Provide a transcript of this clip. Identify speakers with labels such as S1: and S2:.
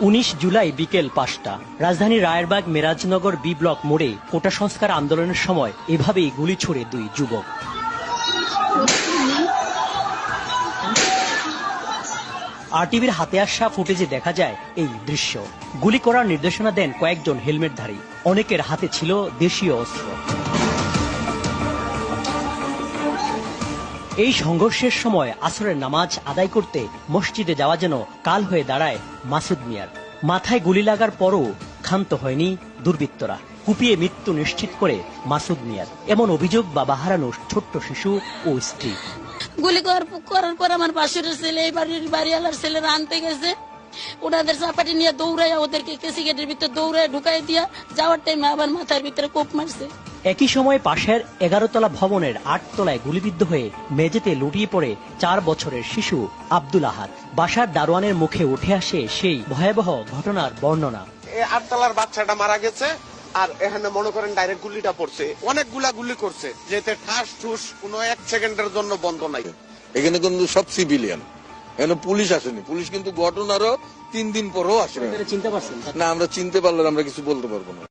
S1: 19 জুলাই বিকেল 5টা রাজধানী রায়েরবাগ মেরাজনগর বি ব্লক মোড়ে কোটা সংস্কার আন্দোলনের সময় এভাবেই গুলি ছোড়ে দুই যুবক। আরটিভির হাতে আসা ফুটেজে দেখা যায় এই দৃশ্য। গুলি করার নির্দেশনা দেন কয়েকজন হেলমেটধারী। অনেকের হাতে ছিল দেশীয় অস্ত্র। এই সংঘর্ষের সময় আসরের নামাজ আদায় করতে মসজিদে যাওয়া যেন কাল হয়ে দাঁড়ায় মাসুদ মিয়ার। মাথায় গুলি লাগার পরও ক্ষান্ত হয়নি দুর্বৃত্তরা। কুপিয়ে মৃত্যু নিশ্চিত করে মাসুদ মিয়ার। এমন অভিযোগ বাবা হারানো ছোট্ট শিশু ও স্ত্রী।
S2: গুলি করার পর আমার পাশের ছেলে এই বাড়িওয়ালার ছেলেরা আনতে গেছে, ওনাদের চাপাটি নিয়ে দৌড়াইয়া ওদেরকে কেসি গেটের ভিতরে দৌড়ায় ঢুকাই দিয়া যাওয়ার টাইমে আবার মাথার ভিতরে কোপ মারছে।
S1: একই সময় পাশের 11 তলা ভবনের 8 তলায় গুলিবিদ্ধ হয়ে মেঝেতে লুটিয়ে পড়ে 4 বছরের শিশু আব্দুল আহাদ। বাসার দারোয়ানের মুখে উঠে আসে সেই ভয়াবহ ঘটনার বর্ণনা।
S3: 8 তলার বাচ্চাটা মারা গেছে, আর এখানে মনে করেন ডাইরেক্ট গুলিটা পড়ছে। অনেকগুলা গুলি করছে, যেতে ঠাস ঠুস কোনো 1 সেকেন্ডের জন্য বন্ধ নাই।
S4: এখানে কিন্তু সব সিভিলিয়ান, এখানে পুলিশ আসেনি। পুলিশ কিন্তু ঘটনারও 3 দিন পরও আসেনি।
S1: চিনতে পারছেন
S4: না, আমরা চিনতে পারলে আমরা কিছু বলতে পারবো না।